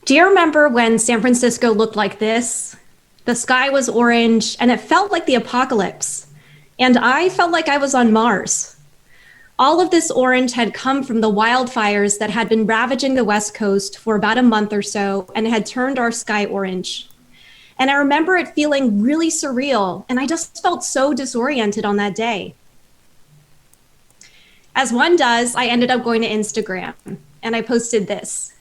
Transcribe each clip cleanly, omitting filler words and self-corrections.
Do you remember when San Francisco looked like this? The sky was orange and it felt like the apocalypse. And I felt like I was on Mars. All of this orange had come from the wildfires that had been ravaging the West Coast for about a month or so and had turned our sky orange. And I remember it feeling really surreal, and I just felt so disoriented on that day. As one does, I ended up going to Instagram and I posted this.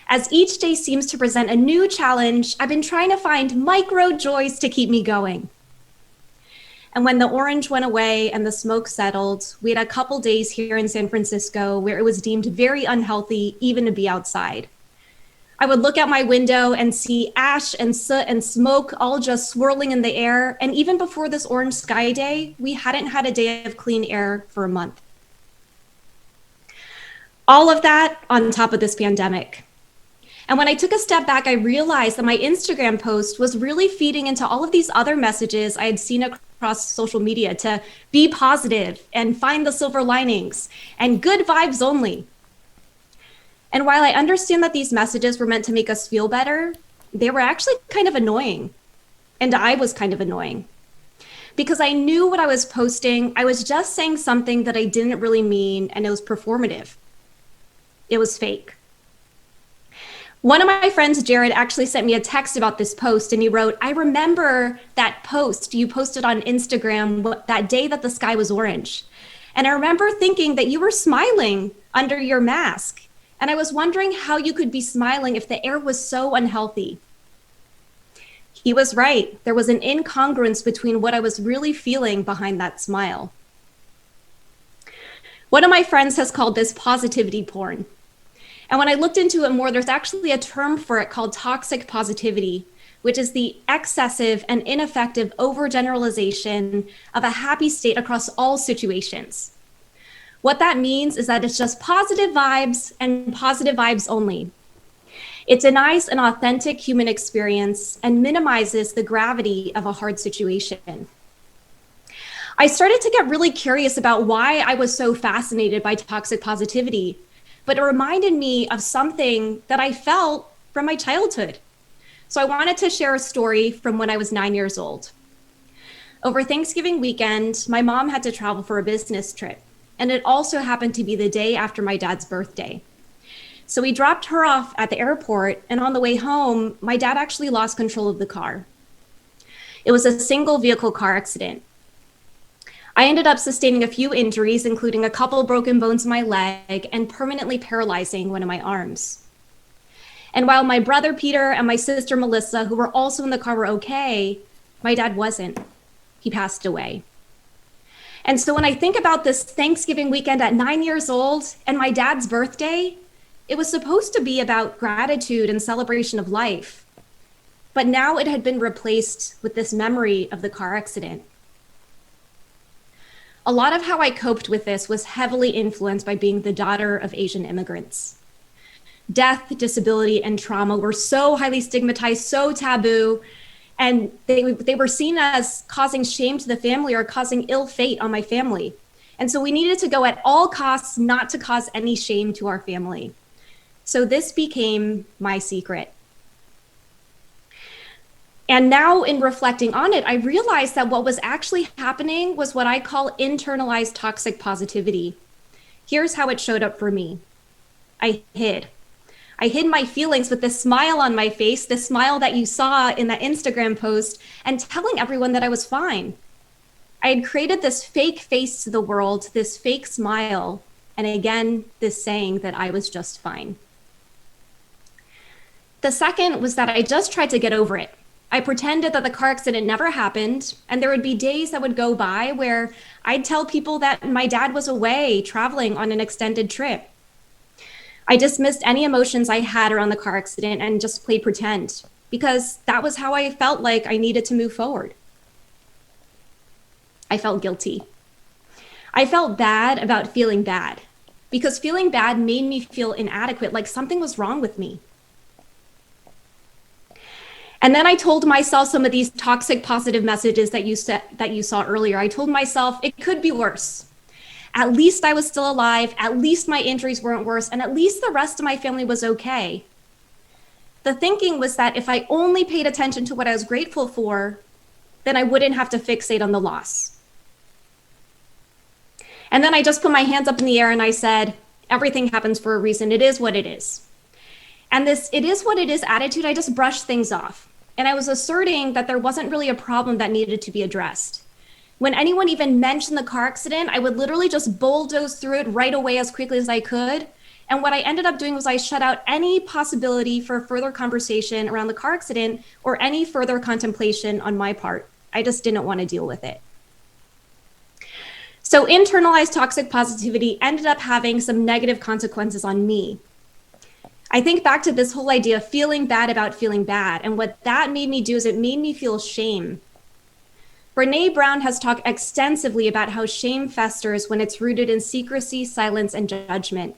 As each day seems to present a new challenge, I've been trying to find micro joys to keep me going. And when the orange went away and the smoke settled, we had a couple days here in San Francisco where it was deemed very unhealthy even to be outside. I would look out my window and see ash and soot and smoke all just swirling in the air. And even before this orange sky day, we hadn't had a day of clean air for a month. All of that on top of this pandemic. And when I took a step back, I realized that my Instagram post was really feeding into all of these other messages I had seen across social media to be positive and find the silver linings and good vibes only. And while I understand that these messages were meant to make us feel better, they were actually kind of annoying. And I was kind of annoying. Because I knew what I was posting, I was just saying something that I didn't really mean, and it was performative. It was fake. One of my friends, Jared, actually sent me a text about this post, and he wrote, I remember that post you posted on Instagram that day that the sky was orange. And I remember thinking that you were smiling under your mask. And I was wondering how you could be smiling if the air was so unhealthy. He was right. There was an incongruence between what I was really feeling behind that smile. One of my friends has called this positivity porn. And when I looked into it more, there's actually a term for it called toxic positivity, which is the excessive and ineffective overgeneralization of a happy state across all situations. What that means is that it's just positive vibes and positive vibes only. It denies an authentic human experience and minimizes the gravity of a hard situation. I started to get really curious about why I was so fascinated by toxic positivity. But it reminded me of something that I felt from my childhood. So I wanted to share a story from when I was 9 years old. Over Thanksgiving weekend, my mom had to travel for a business trip, and it also happened to be the day after my dad's birthday. So we dropped her off at the airport, and on the way home, my dad actually lost control of the car. It was a single vehicle car accident. I ended up sustaining a few injuries, including a couple broken bones in my leg and permanently paralyzing one of my arms. And while my brother Peter and my sister Melissa, who were also in the car, were okay, my dad wasn't. He passed away. And so when I think about this Thanksgiving weekend at 9 years old and my dad's birthday, it was supposed to be about gratitude and celebration of life. But now it had been replaced with this memory of the car accident. A lot of how I coped with this was heavily influenced by being the daughter of Asian immigrants. Death, disability, and trauma were so highly stigmatized, so taboo, and they were seen as causing shame to the family or causing ill fate on my family. And so we needed to go at all costs not to cause any shame to our family. So this became my secret. And now in reflecting on it, I realized that what was actually happening was what I call internalized toxic positivity. Here's how it showed up for me. I hid my feelings with this smile on my face, this smile that you saw in that Instagram post, and telling everyone that I was fine. I had created this fake face to the world, this fake smile, and again, this saying that I was just fine. The second was that I just tried to get over it. I pretended that the car accident never happened, and there would be days that would go by where I'd tell people that my dad was away traveling on an extended trip. I dismissed any emotions I had around the car accident and just played pretend, because that was how I felt like I needed to move forward. I felt guilty. I felt bad about feeling bad, because feeling bad made me feel inadequate, like something was wrong with me. And then I told myself some of these toxic positive messages that you saw earlier. I told myself it could be worse. At least I was still alive. At least my injuries weren't worse. And at least the rest of my family was okay. The thinking was that if I only paid attention to what I was grateful for, then I wouldn't have to fixate on the loss. And then I just put my hands up in the air and I said, everything happens for a reason. It is what it is. And this "it is what it is" attitude, I just brushed things off. And I was asserting that there wasn't really a problem that needed to be addressed. When anyone even mentioned the car accident, I would literally just bulldoze through it right away as quickly as I could. And what I ended up doing was I shut out any possibility for further conversation around the car accident or any further contemplation on my part. I just didn't want to deal with it. So internalized toxic positivity ended up having some negative consequences on me. I think back to this whole idea of feeling bad about feeling bad. And what that made me do is it made me feel shame. Brené Brown has talked extensively about how shame festers when it's rooted in secrecy, silence, and judgment.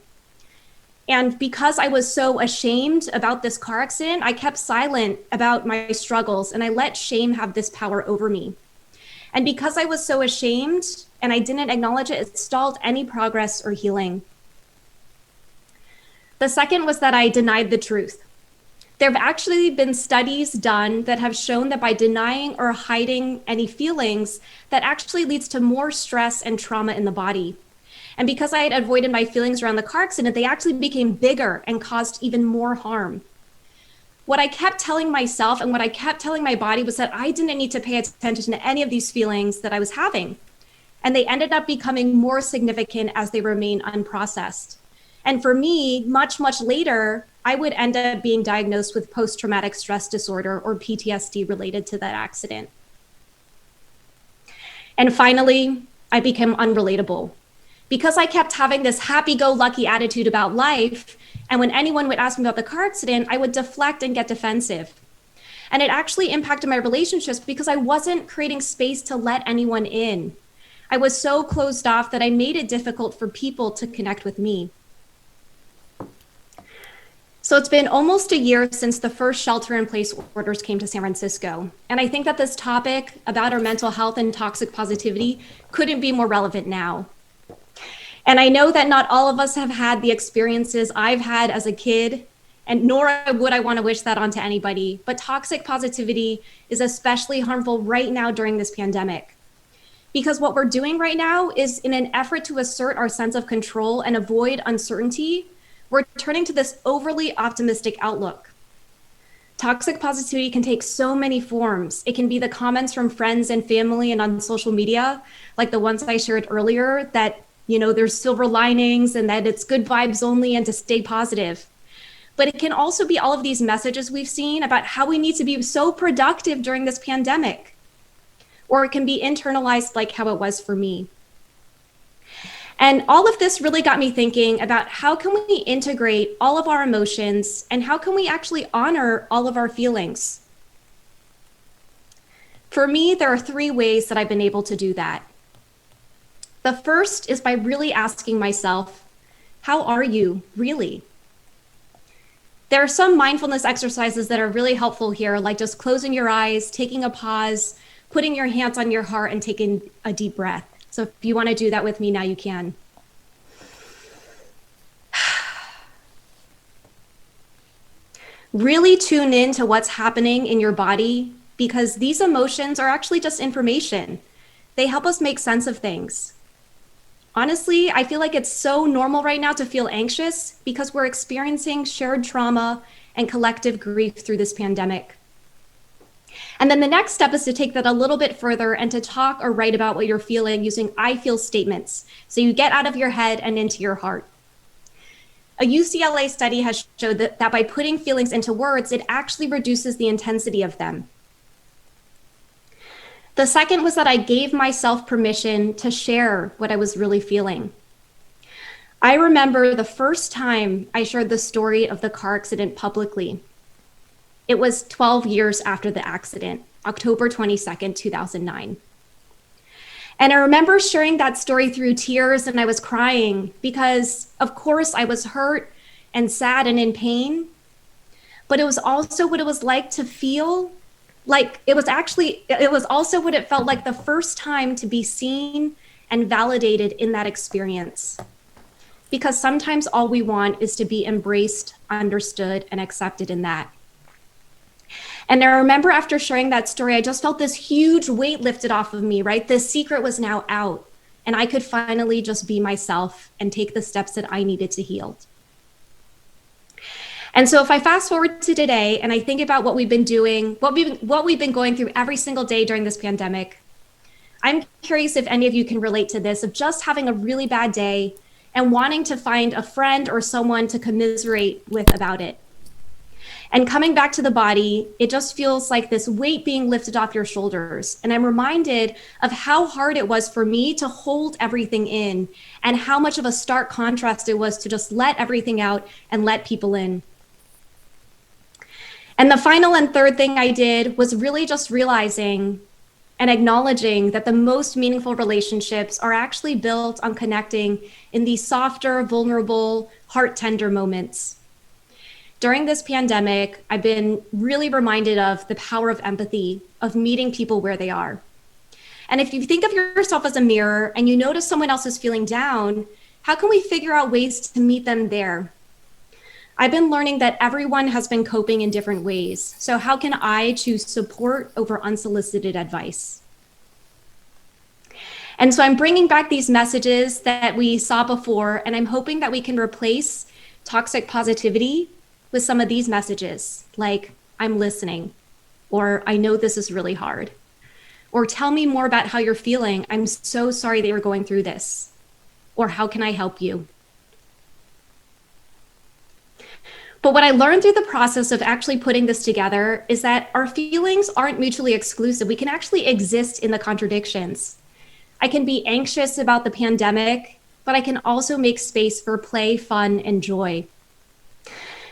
And because I was so ashamed about this car accident, I kept silent about my struggles and I let shame have this power over me. And because I was so ashamed and I didn't acknowledge it, it stalled any progress or healing. The second was that I denied the truth. There have actually been studies done that have shown that by denying or hiding any feelings, that actually leads to more stress and trauma in the body. And because I had avoided my feelings around the car accident, they actually became bigger and caused even more harm. What I kept telling myself and what I kept telling my body was that I didn't need to pay attention to any of these feelings that I was having. And they ended up becoming more significant as they remain unprocessed. And for me, much, much later, I would end up being diagnosed with post-traumatic stress disorder or PTSD related to that accident. And finally, I became unrelatable. Because I kept having this happy-go-lucky attitude about life, and when anyone would ask me about the car accident, I would deflect and get defensive. And it actually impacted my relationships because I wasn't creating space to let anyone in. I was so closed off that I made it difficult for people to connect with me. So it's been almost a year since the first shelter-in-place orders came to San Francisco. And I think that this topic about our mental health and toxic positivity couldn't be more relevant now. And I know that not all of us have had the experiences I've had as a kid, and nor would I want to wish that onto anybody, but toxic positivity is especially harmful right now during this pandemic. Because what we're doing right now is, in an effort to assert our sense of control and avoid uncertainty, we're turning to this overly optimistic outlook. Toxic positivity can take so many forms. It can be the comments from friends and family and on social media, like the ones I shared earlier, that there's silver linings and that it's good vibes only and to stay positive. But it can also be all of these messages we've seen about how we need to be so productive during this pandemic. Or it can be internalized like how it was for me. And all of this really got me thinking about how can we integrate all of our emotions and how can we actually honor all of our feelings? For me, there are 3 ways that I've been able to do that. The first is by really asking myself, how are you really? There are some mindfulness exercises that are really helpful here, like just closing your eyes, taking a pause, putting your hands on your heart and taking a deep breath. So if you want to do that with me now, you can. Really tune in to what's happening in your body because these emotions are actually just information. They help us make sense of things. Honestly, I feel like it's so normal right now to feel anxious because we're experiencing shared trauma and collective grief through this pandemic. And then the next step is to take that a little bit further and to talk or write about what you're feeling using I feel statements. So you get out of your head and into your heart. A UCLA study has showed that by putting feelings into words, it actually reduces the intensity of them. The second was that I gave myself permission to share what I was really feeling. I remember the first time I shared the story of the car accident publicly. It was 12 years after the accident, October 22nd, 2009. And I remember sharing that story through tears and I was crying because, of course, I was hurt and sad and in pain. But it was also what it was like to feel like it was also what it felt like the first time to be seen and validated in that experience. Because sometimes all we want is to be embraced, understood, and accepted in that. And I remember after sharing that story, I just felt this huge weight lifted off of me, right? The secret was now out, and I could finally just be myself and take the steps that I needed to heal. And so if I fast forward to today and I think about what we've been doing, what we've been going through every single day during this pandemic, I'm curious if any of you can relate to this, of just having a really bad day and wanting to find a friend or someone to commiserate with about it. And coming back to the body, it just feels like this weight being lifted off your shoulders. And I'm reminded of how hard it was for me to hold everything in and how much of a stark contrast it was to just let everything out and let people in. And the final and third thing I did was really just realizing and acknowledging that the most meaningful relationships are actually built on connecting in these softer, vulnerable, heart-tender moments. During this pandemic, I've been really reminded of the power of empathy, of meeting people where they are. And if you think of yourself as a mirror and you notice someone else is feeling down, how can we figure out ways to meet them there? I've been learning that everyone has been coping in different ways. So how can I choose support over unsolicited advice? And so I'm bringing back these messages that we saw before, and I'm hoping that we can replace toxic positivity with some of these messages, like I'm listening, or I know this is really hard, or tell me more about how you're feeling. I'm so sorry that you're going through this, or how can I help you? But what I learned through the process of actually putting this together is that our feelings aren't mutually exclusive. We can actually exist in the contradictions. I can be anxious about the pandemic, but I can also make space for play, fun, and joy.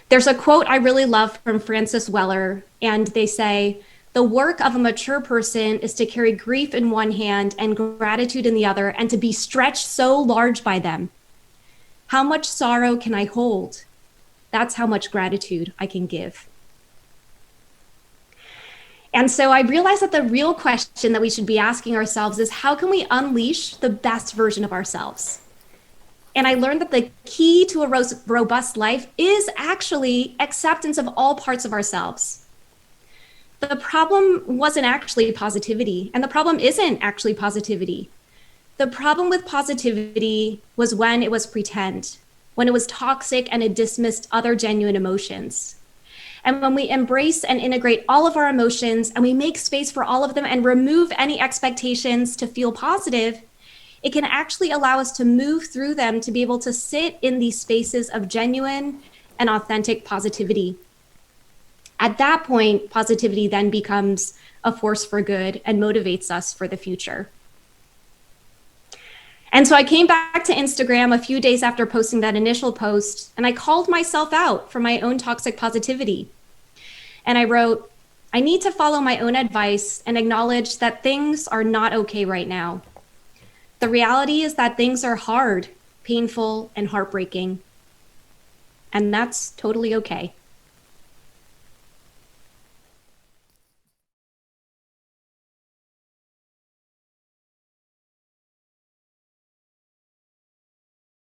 There's a quote I really love from Francis Weller, and they say, "The work of a mature person is to carry grief in one hand and gratitude in the other, and to be stretched so large by them. How much sorrow can I hold? That's how much gratitude I can give." And so I realized that the real question that we should be asking ourselves is, how can we unleash the best version of ourselves? And I learned that the key to a robust life is actually acceptance of all parts of ourselves. The problem wasn't actually positivity, and the problem isn't actually positivity. The problem with positivity was when it was pretend, when it was toxic and it dismissed other genuine emotions. And when we embrace and integrate all of our emotions and we make space for all of them and remove any expectations to feel positive, it can actually allow us to move through them, to be able to sit in these spaces of genuine and authentic positivity. At that point, positivity then becomes a force for good and motivates us for the future. And so I came back to Instagram a few days after posting that initial post, and I called myself out for my own toxic positivity. And I wrote, I need to follow my own advice and acknowledge that things are not okay right now. The reality is that things are hard, painful, and heartbreaking. And that's totally okay.